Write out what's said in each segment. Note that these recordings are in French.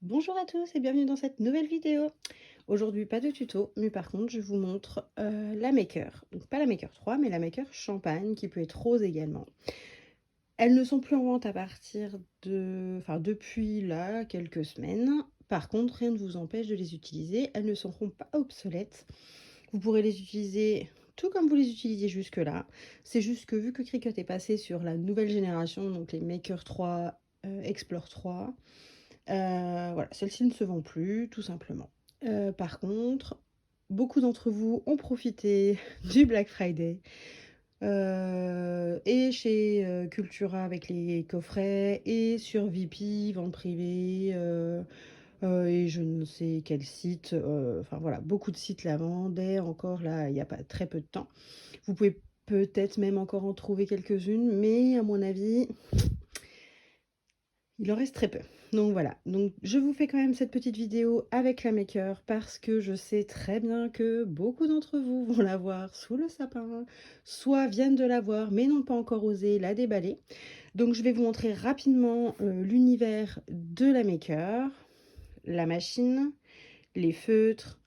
Bonjour à tous et bienvenue dans cette nouvelle vidéo. Aujourd'hui, pas de tuto, mais par contre, je vous montre la Maker. Donc pas la Maker 3, mais la Maker Champagne qui peut être rose également. Elles ne sont plus en vente à partir de, enfin depuis là quelques semaines. Par contre, rien ne vous empêche de les utiliser. Elles ne seront pas obsolètes. Vous pourrez les utiliser tout comme vous les utilisiez jusque-là. C'est juste que vu que Cricut est passé sur la nouvelle génération, donc les Maker 3, Explore 3. Voilà, celles-ci ne se vendent plus, tout simplement. Par contre, beaucoup d'entre vous ont profité du Black Friday, et chez, Cultura avec les coffrets et sur Vipi, vente privée, et je ne sais quel site, enfin voilà, beaucoup de sites la vendaient encore là, il y a pas très peu de temps. Vous pouvez peut-être même encore en trouver quelques-unes, mais à mon avis il en reste très peu. Donc voilà, donc je vous fais quand même cette petite vidéo avec la Maker parce que je sais très bien que beaucoup d'entre vous vont la voir sous le sapin, soit viennent de la voir mais n'ont pas encore osé la déballer. Donc je vais vous montrer rapidement l'univers de la Maker, la machine, les feutres,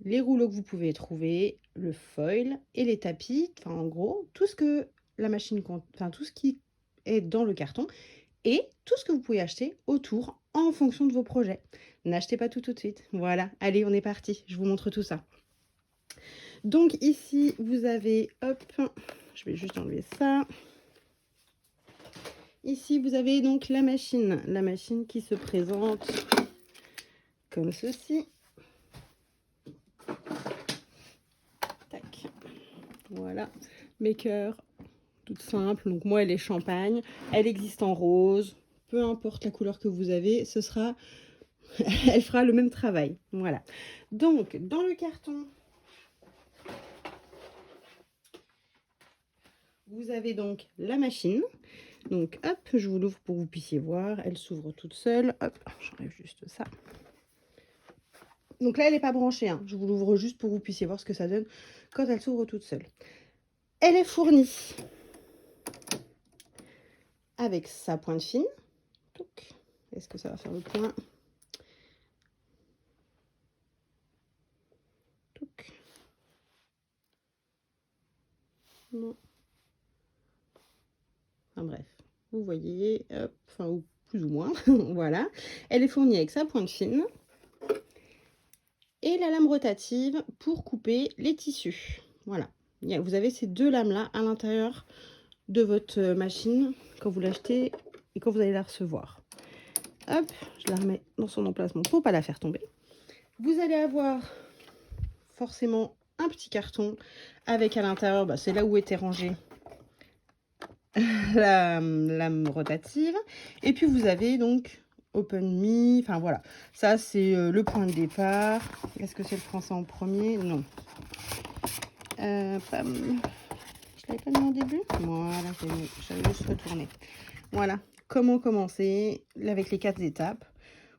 les rouleaux que vous pouvez trouver, le foil et les tapis, enfin en gros, tout ce que la machine compte, enfin tout ce qui est dans le carton et tout ce que vous pouvez acheter autour en fonction de vos projets. N'achetez pas tout de suite. Voilà, allez, on est parti. Je vous montre tout ça. Donc ici, vous avez, hop, je vais juste enlever ça. Ici, vous avez donc la machine qui se présente comme ceci. Tac. Voilà, Maker, toute simple. Donc moi, elle est champagne. Elle existe en rose. Peu importe la couleur que vous avez, ce sera, elle fera le même travail. Voilà. Donc, dans le carton, vous avez donc la machine. Donc hop, je vous l'ouvre pour que vous puissiez voir. Elle s'ouvre toute seule. Hop, j'enlève juste ça. Donc là, elle n'est pas branchée, hein. Je vous l'ouvre juste pour que vous puissiez voir ce que ça donne quand elle s'ouvre toute seule. Elle est fournie avec sa pointe fine. Est-ce que ça va faire le point? Touc. Non. Enfin bref, vous voyez, hop, enfin ou plus ou moins, voilà. Elle est fournie avec sa pointe fine et la lame rotative pour couper les tissus. Voilà, vous avez ces deux lames-là à l'intérieur de votre machine quand vous l'achetez et quand vous allez la recevoir. Hop, je la remets dans son emplacement pour pas la faire tomber. Vous allez avoir forcément un petit carton avec à l'intérieur, c'est là où était rangée la lame rotative. Et puis vous avez donc Open Me, enfin voilà, ça c'est le point de départ. Est-ce que c'est le français en premier? Non. Je l'avais pas mis au début. Voilà, j'avais juste retourné. Voilà, comment commencer avec les 4 étapes.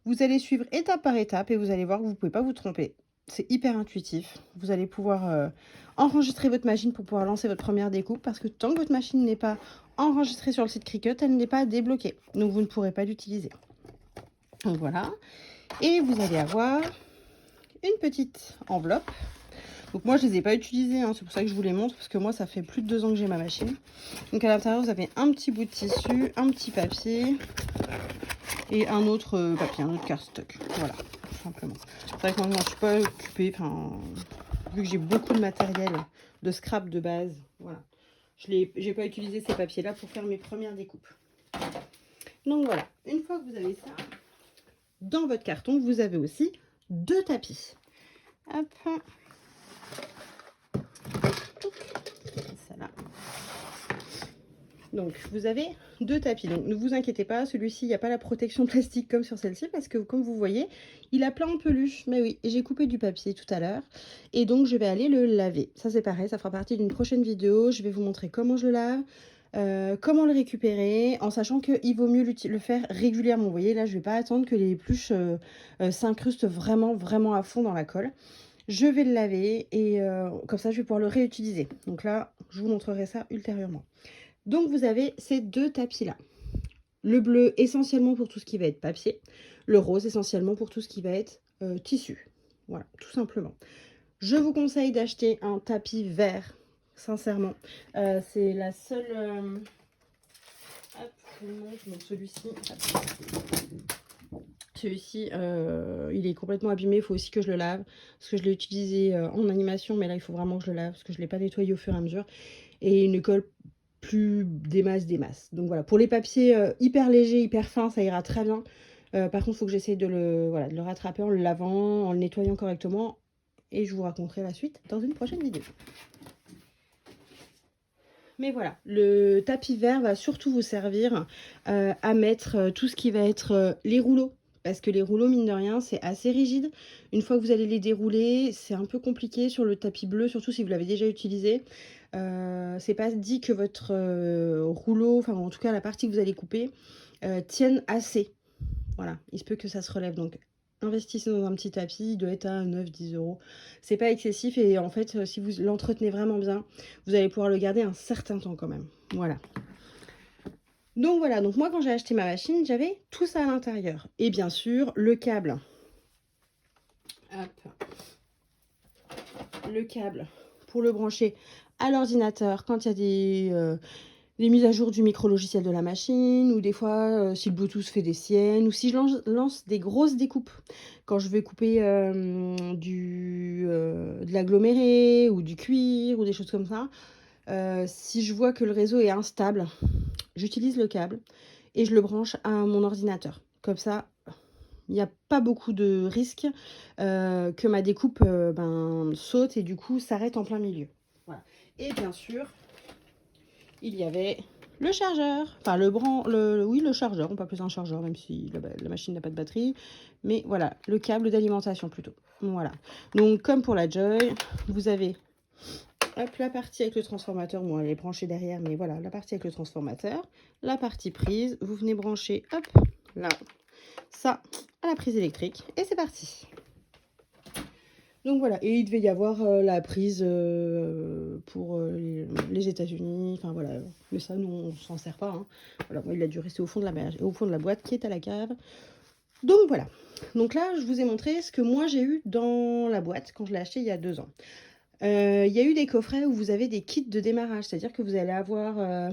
Vous allez suivre étape par étape et vous allez voir que vous ne pouvez pas vous tromper. C'est hyper intuitif. Vous allez pouvoir enregistrer votre machine pour pouvoir lancer votre première découpe parce que tant que votre machine n'est pas enregistrée sur le site Cricut, elle n'est pas débloquée. Donc vous ne pourrez pas l'utiliser. Donc voilà. Et vous allez avoir une petite enveloppe. Donc moi, je ne les ai pas utilisées, hein, c'est pour ça que je vous les montre, parce que moi, ça fait plus de 2 ans que j'ai ma machine. Donc à l'intérieur, vous avez un petit bout de tissu, un petit papier et un autre papier, un autre cardstock. Voilà, tout simplement. C'est vrai que moi, je ne suis pas occupée, enfin, vu que j'ai beaucoup de matériel de scrap de base, voilà. Je n'ai pas utilisé ces papiers-là pour faire mes premières découpes. Donc voilà, une fois que vous avez ça, dans votre carton, vous avez aussi 2 tapis. Hop. Ça là. Donc vous avez 2 tapis. Donc ne vous inquiétez pas, celui-ci, il n'y a pas la protection plastique comme sur celle-ci parce que comme vous voyez, il a plein de peluche. Mais oui, j'ai coupé du papier tout à l'heure et donc je vais aller le laver. Ça c'est pareil, ça fera partie d'une prochaine vidéo. Je vais vous montrer comment je le lave, comment le récupérer, en sachant qu'il vaut mieux le faire régulièrement. Vous voyez, là je ne vais pas attendre que les peluches s'incrustent vraiment à fond dans la colle. Je vais le laver et comme ça je vais pouvoir le réutiliser. Donc là, je vous montrerai ça ultérieurement. Donc vous avez ces 2 tapis là. Le bleu essentiellement pour tout ce qui va être papier. Le rose essentiellement pour tout ce qui va être tissu. Voilà, tout simplement. Je vous conseille d'acheter un tapis vert, sincèrement. C'est la seule... Hop, je vous montre. Donc celui-ci... Celui-ci, il est complètement abîmé. Il faut aussi que je le lave. Parce que je l'ai utilisé en animation. Mais là, il faut vraiment que je le lave. Parce que je ne l'ai pas nettoyé au fur et à mesure. Et il ne colle plus des masses. Donc voilà, pour les papiers hyper légers, hyper fins, ça ira très bien. Par contre, il faut que j'essaye de de le rattraper en le lavant, en le nettoyant correctement. Et je vous raconterai la suite dans une prochaine vidéo. Mais voilà, le tapis vert va surtout vous servir à mettre tout ce qui va être les rouleaux. Parce que les rouleaux, mine de rien, c'est assez rigide. Une fois que vous allez les dérouler, c'est un peu compliqué sur le tapis bleu, surtout si vous l'avez déjà utilisé. C'est pas dit que votre rouleau, enfin en tout cas la partie que vous allez couper, tienne assez. Voilà, il se peut que ça se relève. Donc investissez dans un petit tapis, il doit être à 9-10 euros. C'est pas excessif et en fait, si vous l'entretenez vraiment bien, vous allez pouvoir le garder un certain temps quand même. Voilà. Donc voilà, donc moi quand j'ai acheté ma machine, j'avais tout ça à l'intérieur. Et bien sûr, le câble. Hop. Le câble pour le brancher à l'ordinateur quand il y a des mises à jour du micro-logiciel de la machine, ou des fois si le Bluetooth fait des siennes, ou si je lance des grosses découpes. Quand je vais couper de l'aggloméré, ou du cuir, ou des choses comme ça, si je vois que le réseau est instable, j'utilise le câble et je le branche à mon ordinateur. Comme ça, il n'y a pas beaucoup de risques que ma découpe saute et du coup s'arrête en plein milieu. Voilà. Et bien sûr, il y avait le chargeur, enfin oui, le chargeur, on peut appeler ça un chargeur même si la machine n'a pas de batterie, mais voilà, le câble d'alimentation plutôt. Voilà. Donc comme pour la Joy, vous avez hop, la partie avec le transformateur, bon elle est branchée derrière, mais voilà, la partie avec le transformateur, la partie prise, vous venez brancher, hop, là, ça à la prise électrique, et c'est parti. Donc voilà, et il devait y avoir la prise pour les États-Unis, enfin voilà, mais ça nous on s'en sert pas. Hein. Voilà, moi, il a dû rester au fond de la boîte qui est à la cave. Donc voilà, donc là je vous ai montré ce que moi j'ai eu dans la boîte quand je l'ai acheté il y a 2 ans. Il y a eu des coffrets où vous avez des kits de démarrage, c'est-à-dire que vous allez avoir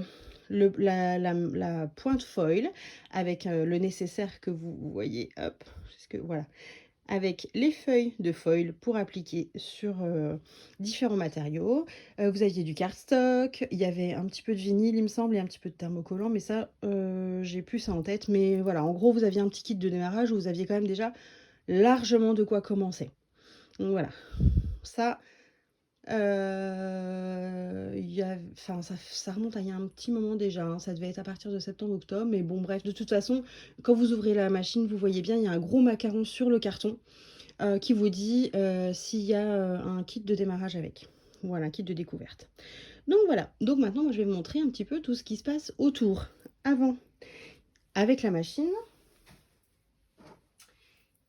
la pointe foil avec le nécessaire que vous voyez, hop, voilà, avec les feuilles de foil pour appliquer sur différents matériaux. Vous aviez du cardstock, il y avait un petit peu de vinyle, il me semble, et un petit peu de thermocollant, mais ça, j'ai plus ça en tête. Mais voilà, en gros, vous aviez un petit kit de démarrage où vous aviez quand même déjà largement de quoi commencer. Donc voilà, ça, ça remonte à il y a un petit moment déjà, hein. Ça devait être à partir de septembre-octobre, mais bon bref, de toute façon, quand vous ouvrez la machine, vous voyez bien, il y a un gros macaron sur le carton qui vous dit s'il y a un kit de démarrage avec. Voilà, un kit de découverte. Donc voilà, donc maintenant moi je vais vous montrer un petit peu tout ce qui se passe autour. Avant, avec la machine,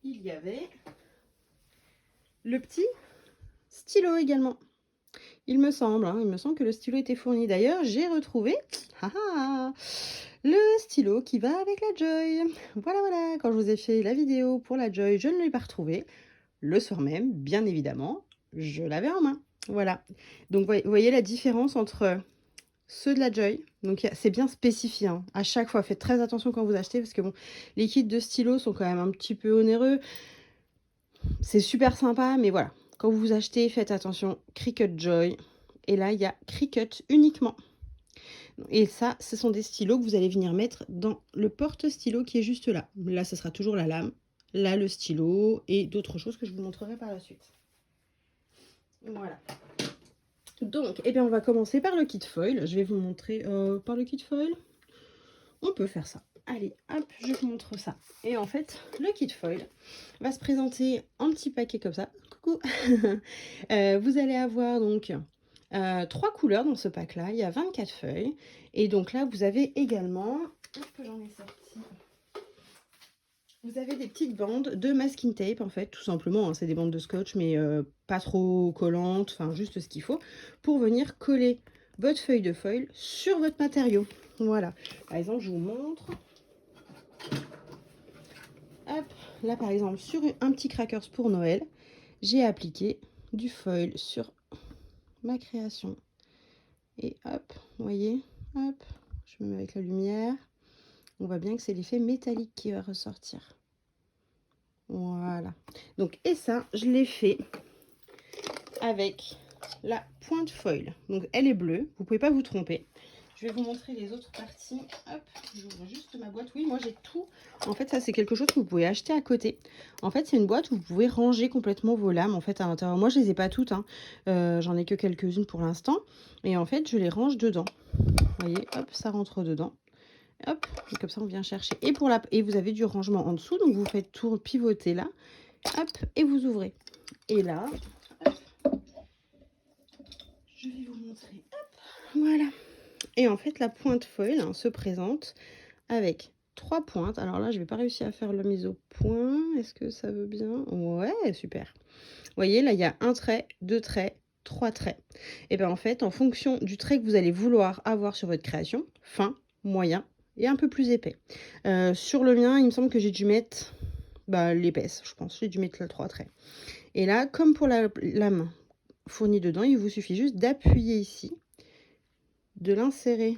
il y avait le petit stylo également. Il me semble que le stylo était fourni. D'ailleurs, j'ai retrouvé le stylo qui va avec la Joy. Voilà, voilà. Quand je vous ai fait la vidéo pour la Joy, je ne l'ai pas retrouvé. Le soir même, bien évidemment, je l'avais en main. Voilà. Donc, vous voyez la différence entre ceux de la Joy. Donc, c'est bien spécifié. Hein. À chaque fois, faites très attention quand vous achetez parce que bon, les kits de stylos sont quand même un petit peu onéreux. C'est super sympa, mais voilà. Quand vous achetez, faites attention, Cricut Joy. Et là, il y a Cricut uniquement. Et ça, ce sont des stylos que vous allez venir mettre dans le porte-stylo qui est juste là. Là, ce sera toujours la lame. Là, le stylo et d'autres choses que je vous montrerai par la suite. Voilà. Donc, eh bien, on va commencer par le kit foil. Je vais vous montrer par le kit foil. On peut faire ça. Allez, hop, je vous montre ça. Et en fait, le kit foil va se présenter en petit paquet comme ça. Coucou. Vous allez avoir donc 3 couleurs dans ce pack-là. Il y a 24 feuilles. Et donc là, vous avez également... j'en ai sorti. Vous avez des petites bandes de masking tape, en fait, tout simplement. Hein, c'est des bandes de scotch, mais pas trop collantes. Enfin, juste ce qu'il faut pour venir coller votre feuille de foil sur votre matériau. Voilà. Par exemple, je vous montre. hop, là par exemple, sur un petit crackers pour Noël, j'ai appliqué du foil sur ma création. Et hop, vous voyez, hop, je me mets avec la lumière. On voit bien que c'est l'effet métallique qui va ressortir. Voilà. Donc, et ça, je l'ai fait avec la pointe foil. Donc, elle est bleue. Vous pouvez pas vous tromper. Je vais vous montrer les autres parties. Hop, j'ouvre juste ma boîte. Oui, moi, j'ai tout. En fait, ça, c'est quelque chose que vous pouvez acheter à côté. En fait, c'est une boîte où vous pouvez ranger complètement vos lames, en fait, à l'intérieur. Moi, je les ai pas toutes, hein. J'en ai que quelques-unes pour l'instant. Et en fait, je les range dedans. Vous voyez, hop, ça rentre dedans. Hop, et comme ça on vient chercher. Et vous avez du rangement en dessous, donc vous faites tout pivoter là. Hop, et vous ouvrez. Et là, hop, je vais vous montrer. Hop, voilà. Et en fait, la pointe foil hein, se présente avec 3 pointes. Alors là, je vais pas réussir à faire la mise au point. Est-ce que ça veut bien? Ouais, super. Vous voyez, là, il y a 1 trait, 2 traits, 3 traits. Et bien en fait, en fonction du trait que vous allez vouloir avoir sur votre création, fin, moyen et un peu plus épais. Sur le mien, il me semble que j'ai dû mettre l'épaisse, je pense. J'ai dû mettre le 3 traits. Et là, comme pour la lame fournie dedans, il vous suffit juste d'appuyer ici, de l'insérer,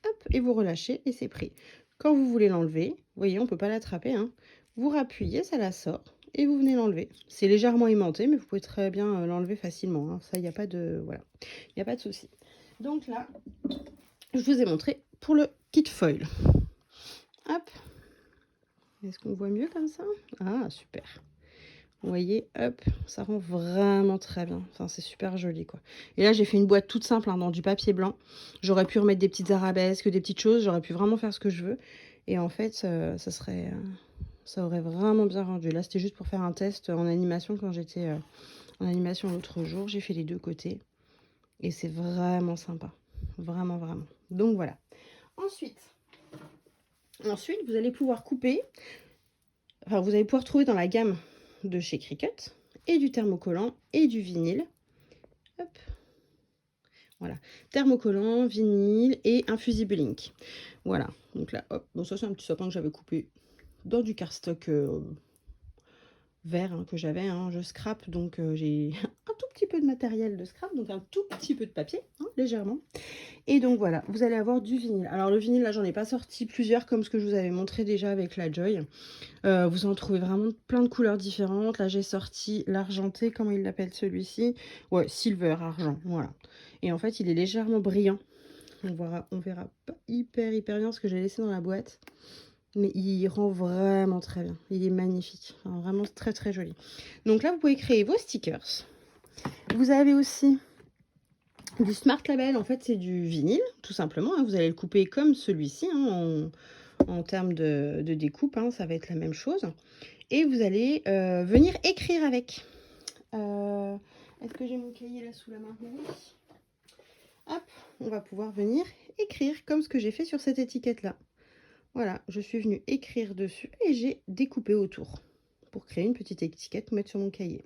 hop, et vous relâchez et c'est pris. Quand vous voulez l'enlever, vous voyez, on ne peut pas l'attraper, hein, vous rappuyez, ça la sort. Et vous venez l'enlever. C'est légèrement aimanté, mais vous pouvez très bien l'enlever facilement. Hein. Ça, il n'y a pas de voilà, il n'y a pas de souci. Donc là, je vous ai montré pour le kit foil. Hop. Est-ce qu'on voit mieux comme ça? Ah, super. Vous voyez, hop, ça rend vraiment très bien. Enfin, c'est super joli, quoi. Et là, j'ai fait une boîte toute simple hein, dans du papier blanc. J'aurais pu remettre des petites arabesques, des petites choses. J'aurais pu vraiment faire ce que je veux. Et en fait, ça aurait vraiment bien rendu. Là, c'était juste pour faire un test en animation quand j'étais en animation l'autre jour. J'ai fait les deux côtés. Et c'est vraiment sympa. Vraiment, vraiment. Donc, voilà. Ensuite, vous allez pouvoir couper. Enfin, vous allez pouvoir trouver dans la gamme de chez Cricut et du thermocollant et du vinyle. Hop. Voilà. Thermocollant, vinyle et un fusible ink. Voilà. Donc là, hop. Bon, ça, c'est un petit sapin que j'avais coupé dans du cardstock vert hein, que j'avais. Hein. Je scrape, donc j'ai un tout petit peu de matériel de scrap, donc un tout petit peu de papier, hein, légèrement. Et donc voilà, vous allez avoir du vinyle. Alors le vinyle, là, j'en ai pas sorti plusieurs comme ce que je vous avais montré déjà avec la Joy. Vous en trouvez vraiment plein de couleurs différentes. Là, j'ai sorti l'argenté, comment il l'appelle celui-ci? Ouais, silver, argent, voilà. Et en fait, il est légèrement brillant. On verra pas hyper bien ce que j'ai laissé dans la boîte. Mais il rend vraiment très bien. Il est magnifique. Enfin, vraiment très très joli. Donc là, vous pouvez créer vos stickers. Vous avez aussi du Smart Label. En fait, c'est du vinyle, tout simplement. Hein. Vous allez le couper comme celui-ci, hein, en termes de découpe. Hein, ça va être la même chose. Et vous allez venir écrire avec. Est-ce que j'ai mon cahier là sous la main? Oui. Hop, on va pouvoir venir écrire comme ce que j'ai fait sur cette étiquette-là. Voilà, je suis venue écrire dessus et j'ai découpé autour pour créer une petite étiquette pour mettre sur mon cahier.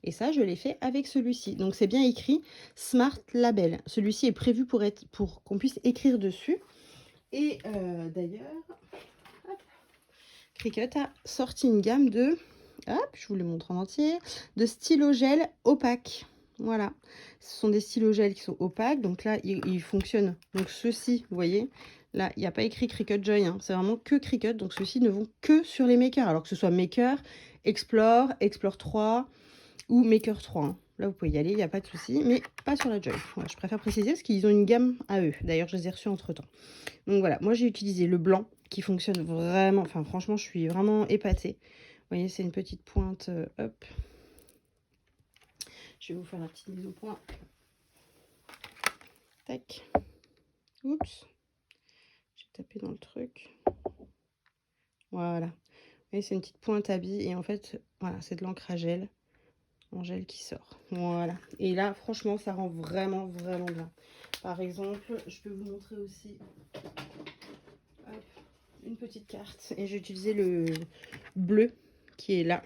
Et ça, je l'ai fait avec celui-ci. Donc, c'est bien écrit Smart Label. Celui-ci est prévu pour qu'on puisse écrire dessus. Et d'ailleurs, Cricut a sorti une gamme de, hop, je vous le montre en entier, de stylo gel opaques. Voilà, ce sont des stylos gel qui sont opaques. Donc là, ils fonctionnent. Donc ceux-ci, vous voyez, là, il n'y a pas écrit Cricut Joy. Hein. C'est vraiment que Cricut. Donc ceux-ci ne vont que sur les Maker. Alors que ce soit Maker, Explore, Explore 3 ou Maker 3. Hein. Là, vous pouvez y aller, il n'y a pas de souci. Mais pas sur la Joy. Voilà, je préfère préciser parce qu'ils ont une gamme à eux. D'ailleurs, je les ai reçus entre-temps. Donc voilà, moi j'ai utilisé le blanc qui fonctionne vraiment. Enfin, franchement, je suis vraiment épatée. Vous voyez, c'est une petite pointe. Hop. Je vais vous faire la petite mise au point. Tac. Oups. J'ai tapé dans le truc. Voilà. Vous voyez, c'est une petite pointe à billes. Et en fait, voilà, c'est de l'encre à gel. En gel qui sort. Voilà. Et là, franchement, ça rend vraiment bien. Par exemple, je peux vous montrer aussi hop, une petite carte. Et j'ai utilisé le bleu qui est là.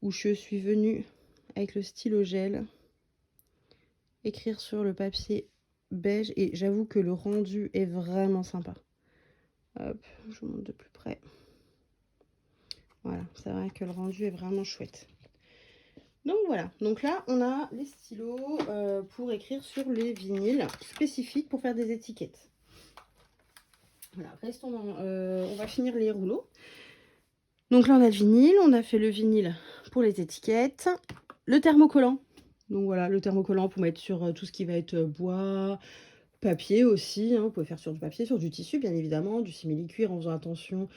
Où je suis venue avec le stylo gel écrire sur le papier beige et j'avoue que le rendu est vraiment sympa. Hop, je vous montre de plus près. Voilà, c'est vrai que le rendu est vraiment chouette. Donc voilà, donc là on a les stylos pour écrire sur les vinyles spécifiques pour faire des étiquettes. Voilà, restons dans, on va finir les rouleaux. Donc là on a le vinyle, on a fait le vinyle pour les étiquettes, le thermocollant. Donc voilà, le thermocollant pour mettre sur tout ce qui va être bois, papier aussi, hein, vous pouvez faire sur du papier, sur du tissu bien évidemment, du simili-cuir en faisant attention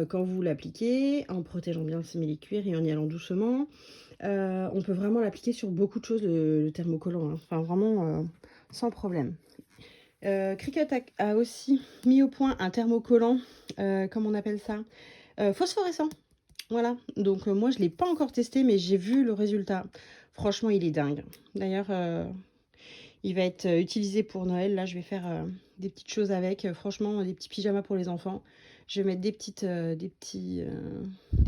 quand vous l'appliquez, en protégeant bien le simili-cuir et en y allant doucement. On peut vraiment l'appliquer sur beaucoup de choses, le thermocollant, hein. Enfin vraiment sans problème. Cricut a aussi mis au point un thermocollant, comment on appelle ça, phosphorescent. Voilà, donc moi je ne l'ai pas encore testé, mais j'ai vu le résultat. Franchement, il est dingue. D'ailleurs, il va être utilisé pour Noël. Là, je vais faire des petites choses avec. Franchement, des petits pyjamas pour les enfants. Je vais mettre des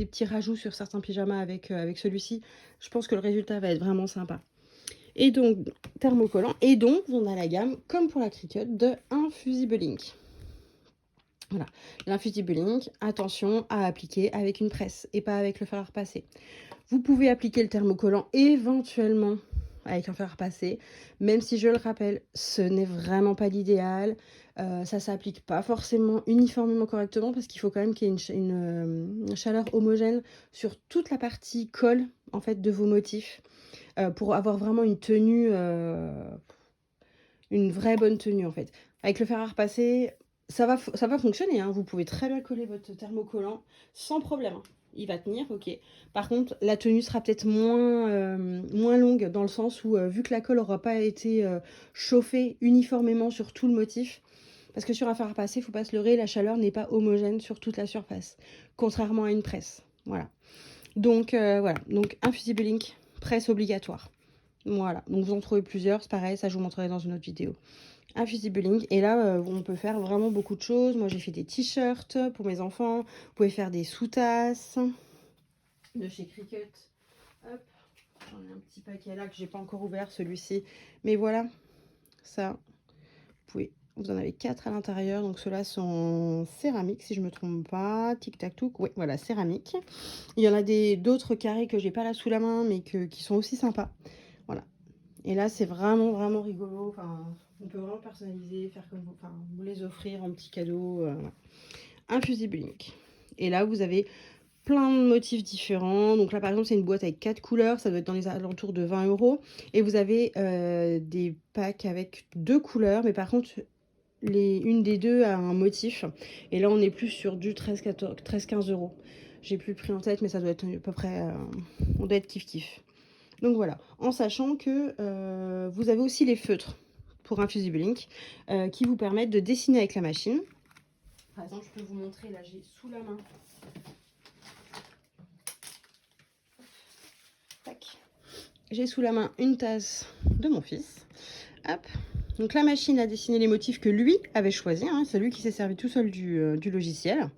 petits rajouts sur certains pyjamas avec celui-ci. Je pense que le résultat va être vraiment sympa. Et donc, thermocollant. Et donc, on a la gamme, comme pour la Cricut, de Infusible Ink. Voilà, l'Infusible Ink, attention à appliquer avec une presse et pas avec le fer à repasser. Vous pouvez appliquer le thermocollant éventuellement avec un fer à repasser, même si je le rappelle, ce n'est vraiment pas l'idéal. Ça s'applique pas forcément uniformément correctement parce qu'il faut quand même qu'il y ait une chaleur homogène sur toute la partie colle en fait de vos motifs pour avoir vraiment une tenue, une vraie bonne tenue en fait. Avec le fer à repasser, ça va fonctionner, hein. Vous pouvez très bien coller votre thermocollant sans problème, hein. Il va tenir, ok. Par contre, la tenue sera peut-être moins longue dans le sens où, vu que la colle n'aura pas été chauffée uniformément sur tout le motif, parce que sur un fer à repasser, il ne faut pas se leurrer, la chaleur n'est pas homogène sur toute la surface, contrairement à une presse. Voilà. Donc, voilà. Donc, Infusible Ink, presse obligatoire. Voilà. Donc, vous en trouvez plusieurs. C'est pareil, ça, je vous montrerai dans une autre vidéo. Infusible Ink. Et là, on peut faire vraiment beaucoup de choses. Moi, j'ai fait des t-shirts pour mes enfants. Vous pouvez faire des sous-tasses de chez Cricut. Hop, j'en ai un petit paquet là que j'ai pas encore ouvert, celui-ci. Mais voilà, ça, vous en avez 4 à l'intérieur. Donc ceux-là sont céramiques, si je me trompe pas. Tic-tac-touc. Oui, voilà, céramique. Il y en a d'autres carrés que j'ai pas là sous la main, mais qui sont aussi sympas. Voilà. Et là, c'est vraiment, vraiment rigolo. Enfin, on peut vraiment personnaliser, faire comme vous, enfin, vous les offrir en petit cadeau. Voilà. Infusible Ink. Et là, vous avez plein de motifs différents. Donc là, par exemple, c'est une boîte avec 4 couleurs. Ça doit être dans les alentours de 20 €. Et vous avez des packs avec 2 couleurs. Mais par contre, une des deux a un motif. Et là, on est plus sur du 13-15 €. J'ai plus le prix en tête, mais ça doit être à peu près... on doit être kiff-kiff. Donc voilà, en sachant que vous avez aussi les feutres pour Infusible Ink qui vous permettent de dessiner avec la machine. Par exemple, je peux vous montrer, là j'ai sous la main. Tac. J'ai sous la main une tasse de mon fils. Hop. Donc la machine a dessiné les motifs que lui avait choisis, hein. C'est lui qui s'est servi tout seul du logiciel.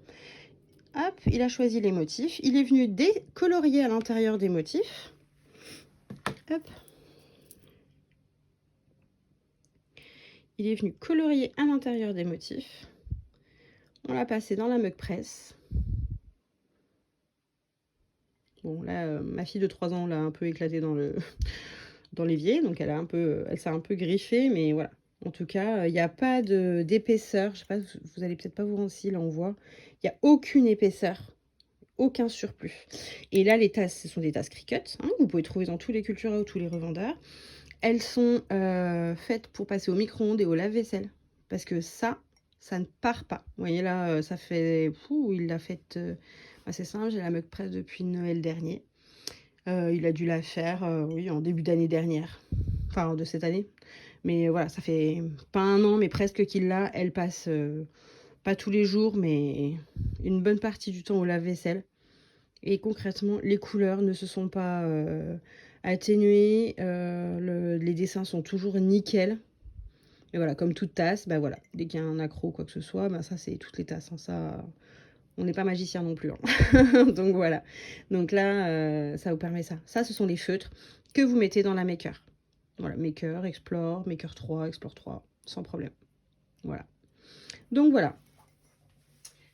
Hop, il a choisi les motifs. Il est venu décolorier à l'intérieur des motifs. Hop. Il est venu colorier à l'intérieur des motifs. On l'a passé dans la mug presse. Bon, là, ma fille de 3 ans l'a un peu éclaté dans l'évier, donc elle s'est un peu griffée, mais voilà. En tout cas, il n'y a pas d'épaisseur. Je sais pas, vous allez peut-être pas vous rendre si là on voit. Il n'y a aucune épaisseur, aucun surplus. Et là, les tasses, ce sont des tasses Cricut, hein, vous pouvez trouver dans tous les Cultura ou tous les revendeurs. Elles sont faites pour passer au micro-ondes et au lave-vaisselle, parce que ça ne part pas. Vous voyez là, ça fait... il l'a faite... c'est simple, j'ai la mug presse depuis Noël dernier. Il a dû la faire, oui, en début d'année dernière. Enfin, de cette année. Mais voilà, ça fait pas un an, mais presque qu'il l'a. Elle passe pas tous les jours, mais une bonne partie du temps au lave-vaisselle. Et concrètement, les couleurs ne se sont pas atténuées. Les dessins sont toujours nickel. Et voilà, comme toute tasse, bah voilà, dès qu'il y a un accro ou quoi que ce soit, bah ça c'est toutes les tasses, hein, ça... On n'est pas magicien non plus, hein. Donc voilà. Donc là, ça vous permet ça. Ça, ce sont les feutres que vous mettez dans la Maker. Voilà, Maker, Explore, Maker 3, Explore 3, sans problème. Voilà. Donc voilà.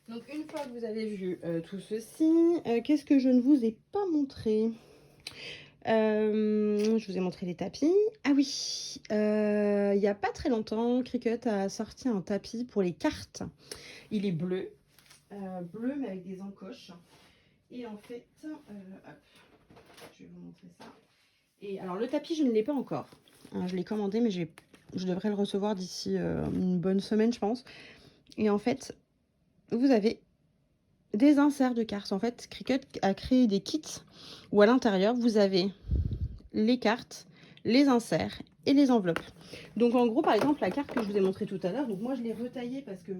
Donc une fois que vous avez vu tout ceci, qu'est-ce que je ne vous ai pas montré? Je vous ai montré les tapis. Ah oui, il n'y a pas très longtemps, Cricut a sorti un tapis pour les cartes. Il est bleu, bleu mais avec des encoches. Et en fait, hop, je vais vous montrer ça. Et alors le tapis, je ne l'ai pas encore. Je l'ai commandé, mais je devrais le recevoir d'ici une bonne semaine, je pense. Et en fait, vous avez des inserts de cartes. En fait, Cricut a créé des kits où à l'intérieur, vous avez les cartes, les inserts et les enveloppes. Donc en gros, par exemple, la carte que je vous ai montrée tout à l'heure, donc moi je l'ai retaillée parce que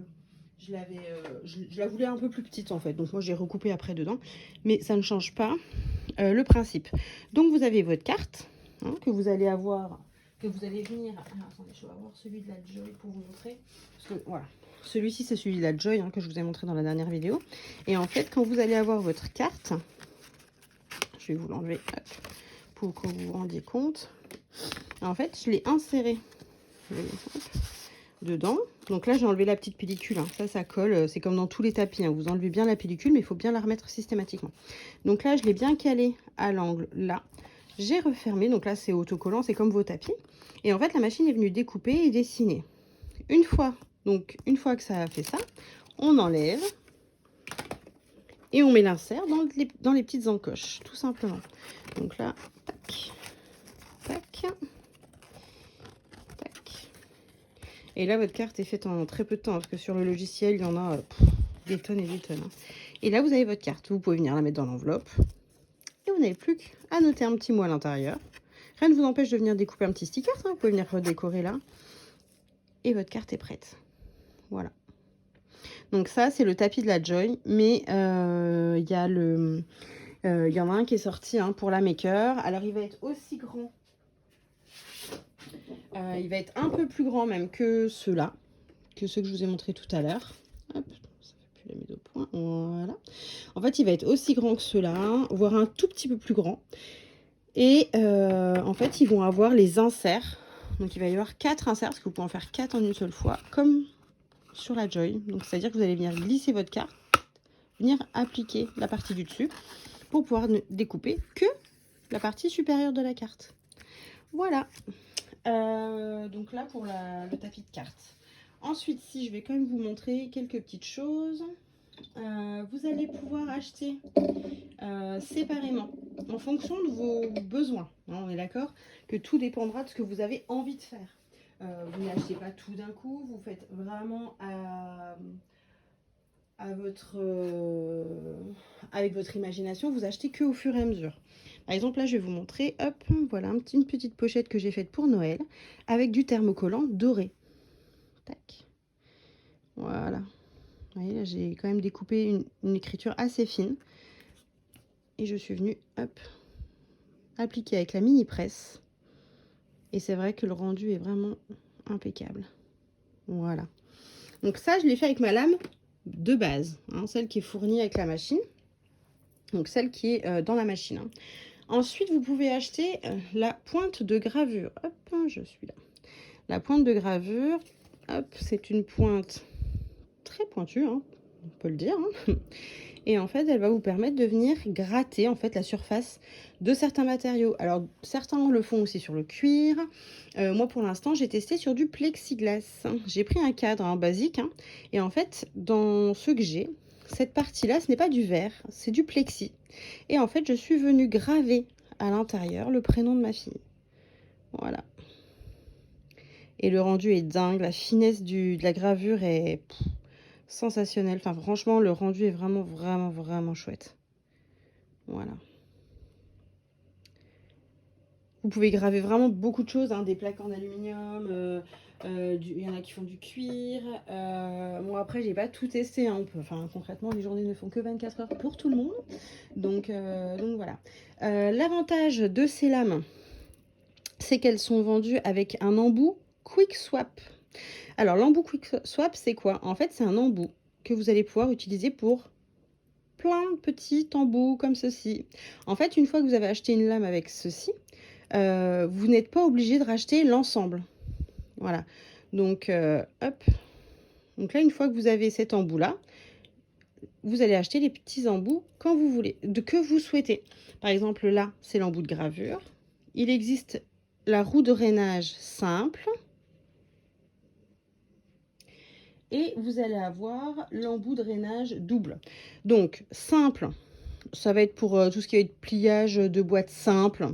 je la voulais un peu plus petite en fait. Donc moi j'ai recoupé après dedans, mais ça ne change pas le principe. Donc vous avez votre carte hein, que vous allez avoir, que vous allez venir. Alors, attendez, je vais avoir celui de la Joy pour vous montrer. Parce que voilà, celui-ci c'est celui de la Joy hein, que je vous ai montré dans la dernière vidéo. Et en fait, quand vous allez avoir votre carte, je vais vous l'enlever pour que vous vous rendiez compte. En fait, je l'ai inséré dedans. Donc là, j'ai enlevé la petite pellicule. Hein. Ça colle. C'est comme dans tous les tapis. Hein. Vous enlevez bien la pellicule, mais il faut bien la remettre systématiquement. Donc là, je l'ai bien calé à l'angle là. J'ai refermé. Donc là, c'est autocollant. C'est comme vos tapis. Et en fait, la machine est venue découper et dessiner. Une fois que ça a fait ça, on enlève. Et on met l'insert dans les petites encoches, tout simplement. Donc là, tac, tac, tac. Et là, votre carte est faite en très peu de temps, parce que sur le logiciel, il y en a des tonnes et des tonnes. Hein. Et là, vous avez votre carte. Vous pouvez venir la mettre dans l'enveloppe. Et vous n'avez plus qu'à noter un petit mot à l'intérieur. Rien ne vous empêche de venir découper un petit sticker. Hein. Vous pouvez venir redécorer là. Et votre carte est prête. Voilà. Donc ça, c'est le tapis de la Joy. Mais il y a il y en a un qui est sorti hein, pour la Maker. Alors, il va être aussi grand. Il va être un peu plus grand même que ceux-là. Que ceux que je vous ai montré tout à l'heure. Hop, ça fait plus la mise au point. Voilà. En fait, il va être aussi grand que ceux-là, voire un tout petit peu plus grand. Et en fait, ils vont avoir les inserts. Donc, il va y avoir 4 inserts, parce que vous pouvez en faire 4 en une seule fois, comme sur la Joy. Donc, c'est-à-dire que vous allez venir glisser votre carte, venir appliquer la partie du dessus, pour pouvoir ne découper que la partie supérieure de la carte. Voilà. Donc là, pour le tapis de cartes. Ensuite, si je vais quand même vous montrer quelques petites choses. Vous allez pouvoir acheter séparément en fonction de vos besoins. Hein, on est d'accord que tout dépendra de ce que vous avez envie de faire. Vous n'achetez pas tout d'un coup, vous faites vraiment avec votre imagination, vous achetez que au fur et à mesure. Par exemple, là, je vais vous montrer, hop, voilà, une petite pochette que j'ai faite pour Noël avec du thermocollant doré. Tac. Voilà. Vous voyez, là, j'ai quand même découpé une écriture assez fine. Et je suis venue, hop, appliquer avec la mini presse. Et c'est vrai que le rendu est vraiment impeccable. Voilà. Donc ça, je l'ai fait avec ma lame de base, hein, celle qui est fournie avec la machine. Donc celle qui est dans la machine. Hein. Ensuite, vous pouvez acheter la pointe de gravure. Hop, je suis là. La pointe de gravure, hop, c'est une pointe très pointue, hein, on peut le dire. Hein. Et en fait, elle va vous permettre de venir gratter en fait la surface de certains matériaux. Alors, certains le font aussi sur le cuir. Moi, pour l'instant, j'ai testé sur du plexiglas. J'ai pris un cadre hein, basique. Hein, et en fait, dans ce que j'ai, cette partie-là, ce n'est pas du verre, c'est du plexi. Et en fait, je suis venue graver à l'intérieur le prénom de ma fille. Voilà. Et le rendu est dingue. La finesse de la gravure est sensationnelle. Enfin, franchement, le rendu est vraiment, vraiment, vraiment chouette. Voilà. Vous pouvez graver vraiment beaucoup de choses, hein, des plaques en aluminium, il y en a qui font du cuir. Moi après j'ai pas tout testé, hein, enfin concrètement les journées ne font que 24 heures pour tout le monde. Donc voilà. L'avantage de ces lames, c'est qu'elles sont vendues avec un embout Quick Swap. Alors l'embout Quick Swap c'est quoi? En fait c'est un embout que vous allez pouvoir utiliser pour plein de petits embouts comme ceci. En fait une fois que vous avez acheté une lame avec ceci, vous n'êtes pas obligé de racheter l'ensemble. Voilà. Donc, hop. Donc là, une fois que vous avez cet embout-là, vous allez acheter les petits embouts quand vous voulez, que vous souhaitez. Par exemple, là, c'est l'embout de gravure. Il existe la roue de rainage simple. Et vous allez avoir l'embout de rainage double. Donc, simple, ça va être pour tout ce qui va être pliage de boîtes simples,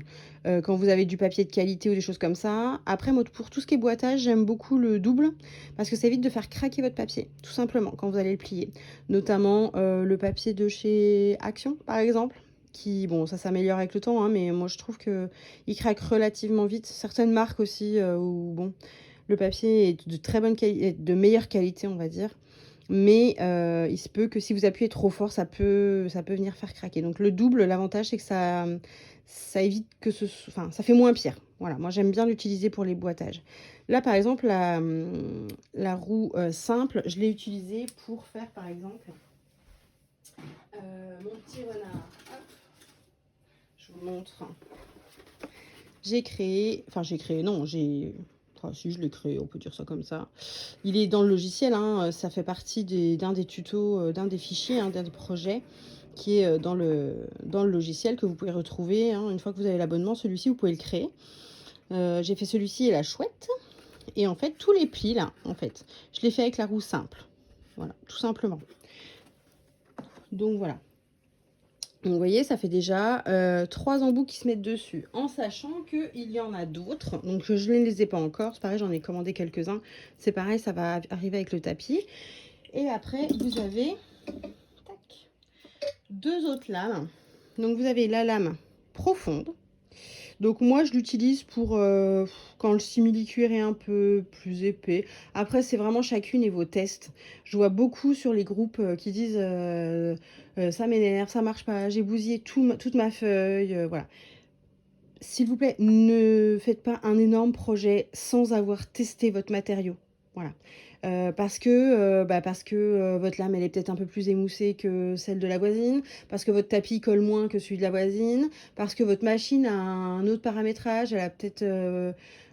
quand vous avez du papier de qualité ou des choses comme ça. Après, moi, pour tout ce qui est boitage, j'aime beaucoup le double parce que ça évite de faire craquer votre papier, tout simplement, quand vous allez le plier. Notamment le papier de chez Action, par exemple, qui, bon, ça s'améliore avec le temps, hein, mais moi, je trouve qu'il craque relativement vite. Certaines marques aussi, où, bon, le papier est de très bonne qualité, de meilleure qualité, on va dire. Mais il se peut que si vous appuyez trop fort, ça peut venir faire craquer. Donc le double, l'avantage, c'est que ça évite que enfin, ça fait moins pire. Voilà, moi j'aime bien l'utiliser pour les boîtages. Là, par exemple, la roue simple, je l'ai utilisée pour faire, par exemple, mon petit renard. Hop, je vous montre. Non, si je l'ai créé, on peut dire ça comme ça. Il est dans le logiciel, hein, ça fait partie d'un des tutos, d'un des fichiers, hein, d'un des projets qui est dans le logiciel que vous pouvez retrouver, hein, une fois que vous avez l'abonnement. Celui-ci, vous pouvez le créer. J'ai fait celui-ci et la chouette. Et en fait, tous les plis là, en fait, je l'ai fait avec la roue simple. Voilà, tout simplement. Donc voilà. Donc, vous voyez, ça fait déjà 3 embouts qui se mettent dessus, en sachant qu'il y en a d'autres. Donc, je ne les ai pas encore. C'est pareil, j'en ai commandé quelques-uns. C'est pareil, ça va arriver avec le tapis. Et après, vous avez 2 autres lames. Donc, vous avez la lame profonde. Donc, moi, je l'utilise pour quand le simili-cuir est un peu plus épais. Après, c'est vraiment chacune et vos tests. Je vois beaucoup sur les groupes qui disent ça m'énerve, ça marche pas, j'ai bousillé toute ma feuille. Voilà. S'il vous plaît, ne faites pas un énorme projet sans avoir testé votre matériau. Voilà. Parce que votre lame, elle est peut-être un peu plus émoussée que celle de la voisine, parce que votre tapis colle moins que celui de la voisine, parce que votre machine a un autre paramétrage, elle a peut-être,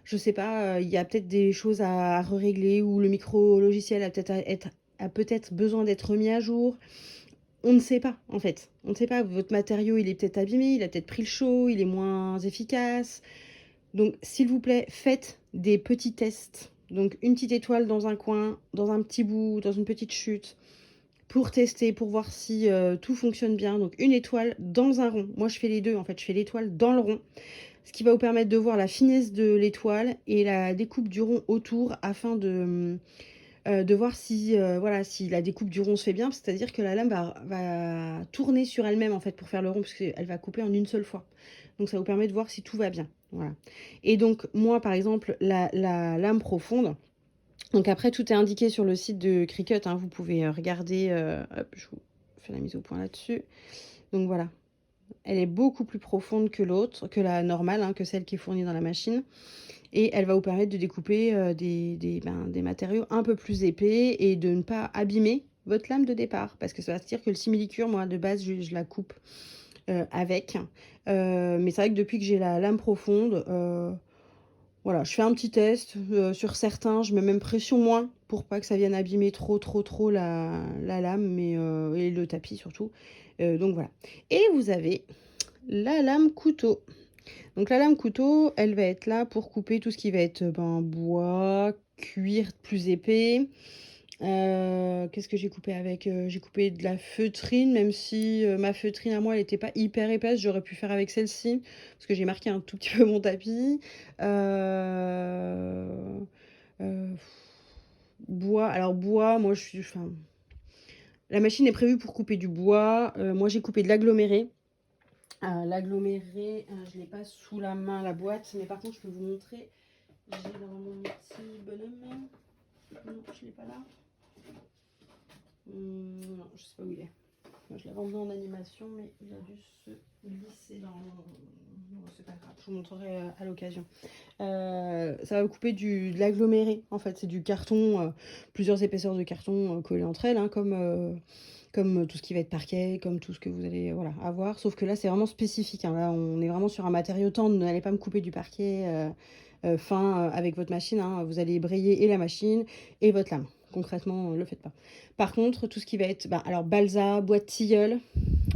je sais pas, il y a peut-être des choses à régler, ou le micro-logiciel a peut-être besoin d'être remis à jour. On ne sait pas, en fait. On ne sait pas. Votre matériau, il est peut-être abîmé, il a peut-être pris le chaud, il est moins efficace. Donc, s'il vous plaît, faites des petits tests. Donc, une petite étoile dans un coin, dans un petit bout, dans une petite chute, pour tester, pour voir si tout fonctionne bien. Donc, une étoile dans un rond. Moi, je fais les deux, en fait. Je fais l'étoile dans le rond. Ce qui va vous permettre de voir la finesse de l'étoile et la découpe du rond autour, afin de voir si, voilà, si la découpe du rond se fait bien. C'est-à-dire que la lame va tourner sur elle-même, en fait, pour faire le rond, parce qu'elle va couper en une seule fois. Donc ça vous permet de voir si tout va bien. Voilà. Et donc moi, par exemple, la lame profonde, donc après tout est indiqué sur le site de Cricut, hein, vous pouvez regarder, hop, je vous fais la mise au point là-dessus. Donc voilà, elle est beaucoup plus profonde que l'autre, que la normale, hein, que celle qui est fournie dans la machine. Et elle va vous permettre de découper des matériaux un peu plus épais et de ne pas abîmer votre lame de départ. Parce que ça va se dire que le simili-cuir, moi, de base, je la coupe avec. Mais c'est vrai que depuis que j'ai la lame profonde, voilà, je fais un petit test. Sur certains, je mets même pression moins pour pas que ça vienne abîmer trop la lame, mais, et le tapis surtout. Donc voilà. Et vous avez la lame couteau. Donc la lame couteau, elle va être là pour couper tout ce qui va être bois, cuir plus épais. Qu'est-ce que j'ai coupé avec? J'ai coupé de la feutrine, même si ma feutrine à moi, elle n'était pas hyper épaisse. J'aurais pu faire avec celle-ci, parce que j'ai marqué un tout petit peu mon tapis. Euh, bois, alors bois, moi je suis... Enfin, la machine est prévue pour couper du bois. Moi j'ai coupé de l'aggloméré. L'aggloméré, je ne l'ai pas sous la main, la boîte, mais par contre je peux vous montrer. J'ai dans mon petit bonhomme. Non, je ne l'ai pas là. Non, je sais pas où il est. Moi, je l'avais emmené en animation, mais il a dû se glisser dans... Non, c'est pas grave, je vous montrerai à l'occasion. Ça va couper de l'aggloméré, en fait. C'est du carton, plusieurs épaisseurs de carton collées entre elles, hein, comme tout ce qui va être parquet, comme tout ce que vous allez voilà, avoir. Sauf que là, c'est vraiment spécifique, hein. Là, on est vraiment sur un matériau tendre. N'allez pas me couper du parquet fin avec votre machine, hein. Vous allez brayer et la machine et votre lame. concrètement, le faites pas. Par contre, tout ce qui va être, alors balsa, boîte tilleul,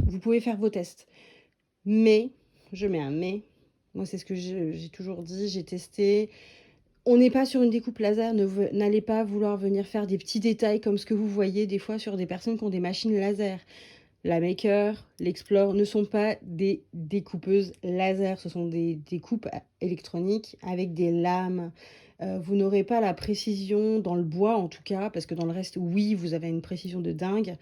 vous pouvez faire vos tests. Mais, je mets un mais, moi c'est ce que j'ai toujours dit, j'ai testé. On n'est pas sur une découpe laser, n'allez pas vouloir venir faire des petits détails comme ce que vous voyez des fois sur des personnes qui ont des machines laser. La Maker, l'Explore ne sont pas des découpeuses laser, ce sont des découpes électroniques avec des lames. Vous n'aurez pas la précision dans le bois en tout cas, parce que dans le reste, oui, vous avez une précision de dingue.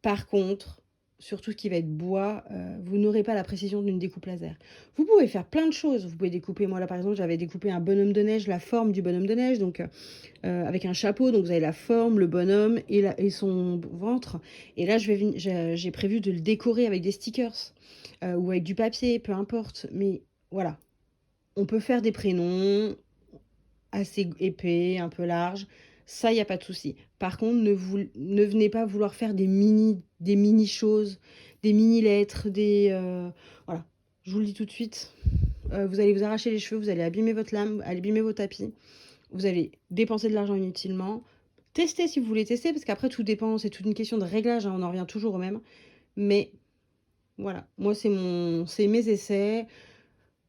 Par contre, sur tout ce qui va être bois, vous n'aurez pas la précision d'une découpe laser. Vous pouvez faire plein de choses. Vous pouvez découper, moi là par exemple, j'avais découpé un bonhomme de neige, la forme du bonhomme de neige, donc avec un chapeau, donc vous avez la forme, le bonhomme et son ventre. Et là, j'ai prévu de le décorer avec des stickers ou avec du papier, peu importe. Mais voilà, on peut faire des prénoms assez épais, un peu larges. Ça, il n'y a pas de souci. Par contre, ne venez pas vouloir faire des mini choses, des mini lettres, voilà. Je vous le dis tout de suite. Vous allez vous arracher les cheveux, vous allez abîmer votre lame, abîmer vos tapis. Vous allez dépenser de l'argent inutilement. Testez si vous voulez tester, parce qu'après, tout dépend. C'est toute une question de réglage. Hein, on en revient toujours au même. Mais voilà, moi, c'est mes essais.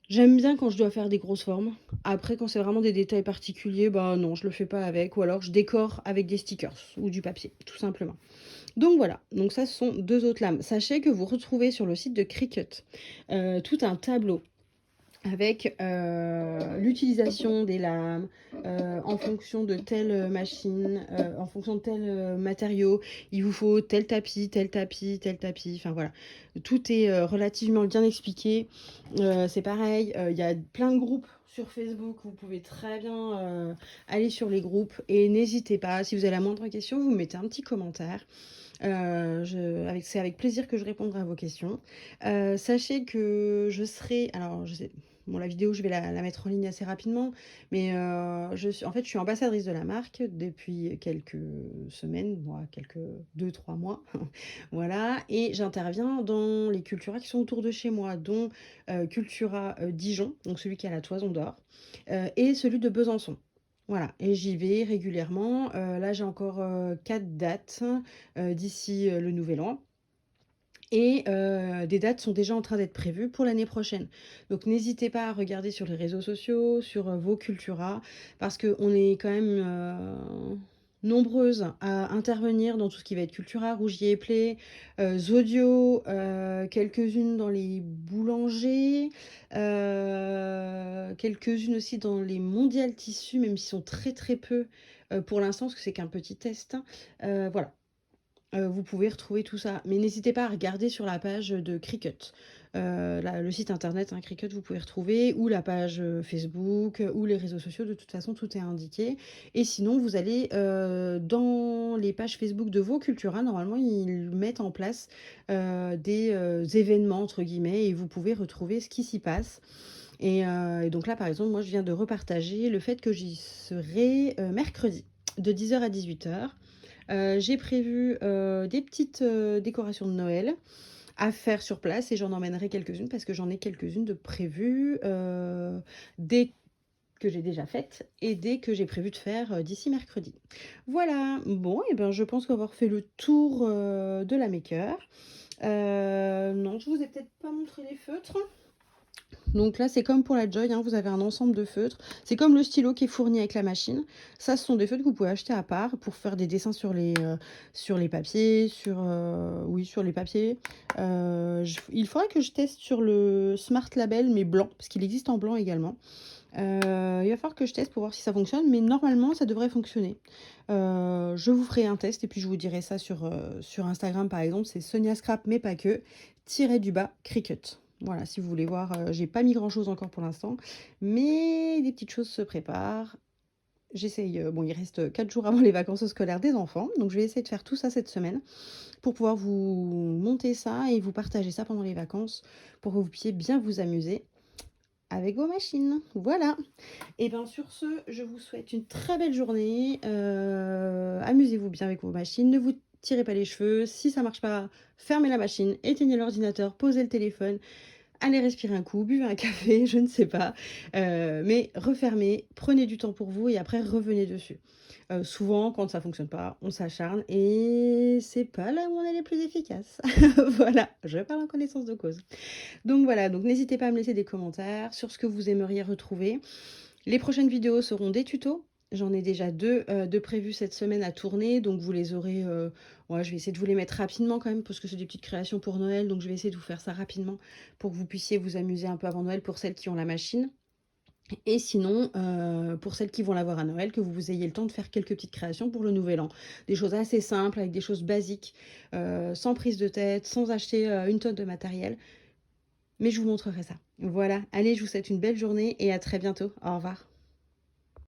J'aime bien quand je dois faire des grosses formes. Après, quand c'est vraiment des détails particuliers, bah non, je le fais pas avec. Ou alors, je décore avec des stickers ou du papier, tout simplement. Donc voilà, donc ça, ce sont 2 autres lames. Sachez que vous retrouvez sur le site de Cricut tout un tableau avec l'utilisation des lames en fonction de telle machine, en fonction de tel matériau. Il vous faut tel tapis, tel tapis, tel tapis. Enfin voilà, tout est relativement bien expliqué. C'est pareil, il y a plein de groupes sur Facebook. Vous pouvez très bien aller sur les groupes et n'hésitez pas, si vous avez la moindre question, vous mettez un petit commentaire. C'est avec plaisir que je répondrai à vos questions. Sachez que je serai, alors je sais, bon, la vidéo, je vais la mettre en ligne assez rapidement, mais en fait, je suis ambassadrice de la marque depuis quelques semaines, quelques 2-3 mois, voilà, et j'interviens dans les Cultura qui sont autour de chez moi, dont Cultura Dijon, donc celui qui a la Toison d'Or, et celui de Besançon. Voilà, et j'y vais régulièrement. Là, j'ai encore 4 dates d'ici le Nouvel An. Et des dates sont déjà en train d'être prévues pour l'année prochaine. Donc n'hésitez pas à regarder sur les réseaux sociaux, sur vos Cultura, parce qu'on est quand même nombreuses à intervenir dans tout ce qui va être Cultura, Rougier et Play, Zodio, quelques-unes dans les boulangers, quelques-unes aussi dans les mondiales tissus, même s'ils sont très très peu pour l'instant, parce que c'est qu'un petit test. Voilà. Vous pouvez retrouver tout ça, mais n'hésitez pas à regarder sur la page de Cricut. Le site internet, hein, Cricut, vous pouvez retrouver, ou la page Facebook, ou les réseaux sociaux, de toute façon, tout est indiqué. Et sinon, vous allez dans les pages Facebook de vos Cultura, normalement, ils mettent en place des événements, entre guillemets, et vous pouvez retrouver ce qui s'y passe. Et donc là, par exemple, moi, je viens de repartager le fait que j'y serai mercredi, de 10h à 18h. J'ai prévu des petites décorations de Noël à faire sur place et j'en emmènerai quelques-unes parce que j'en ai quelques-unes de prévues dès que j'ai déjà faites et dès que j'ai prévu de faire d'ici mercredi. Voilà, bon, et ben je pense avoir fait le tour de la maker. Non, je vous ai peut-être pas montré les feutres. Donc là, c'est comme pour la Joy, hein, vous avez un ensemble de feutres. C'est comme le stylo qui est fourni avec la machine. Ça, ce sont des feutres que vous pouvez acheter à part pour faire des dessins sur les papiers, sur les papiers. Il faudrait que je teste sur le Smart Label, mais blanc, parce qu'il existe en blanc également. Il va falloir que je teste pour voir si ça fonctionne, mais normalement, ça devrait fonctionner. Je vous ferai un test et puis je vous dirai ça sur Instagram, par exemple. C'est Sonia Scrap, mais pas que, _, Cricut. Voilà, si vous voulez voir, j'ai pas mis grand chose encore pour l'instant, mais des petites choses se préparent. J'essaye, bon, il reste 4 jours avant les vacances scolaires des enfants, donc je vais essayer de faire tout ça cette semaine pour pouvoir vous monter ça et vous partager ça pendant les vacances pour que vous puissiez bien vous amuser avec vos machines. Voilà. Et bien sur ce, je vous souhaite une très belle journée. Amusez-vous bien avec vos machines. Ne vous tirez pas les cheveux. Si ça marche pas, fermez la machine, éteignez l'ordinateur, posez le téléphone. allez respirer un coup, buvez un café, je ne sais pas. Mais refermez, prenez du temps pour vous et après revenez dessus. Souvent, quand ça fonctionne pas, on s'acharne et c'est pas là où on est les plus efficaces. Voilà, je parle en connaissance de cause. Donc voilà, donc n'hésitez pas à me laisser des commentaires sur ce que vous aimeriez retrouver. Les prochaines vidéos seront des tutos. J'en ai déjà deux prévus cette semaine à tourner, donc vous les aurez... ouais, je vais essayer de vous les mettre rapidement quand même, parce que c'est des petites créations pour Noël, donc je vais essayer de vous faire ça rapidement pour que vous puissiez vous amuser un peu avant Noël pour celles qui ont la machine. Et sinon, pour celles qui vont l'avoir à Noël, que vous ayez le temps de faire quelques petites créations pour le Nouvel An. Des choses assez simples, avec des choses basiques, sans prise de tête, sans acheter une tonne de matériel. Mais je vous montrerai ça. Voilà, allez, je vous souhaite une belle journée et à très bientôt. Au revoir.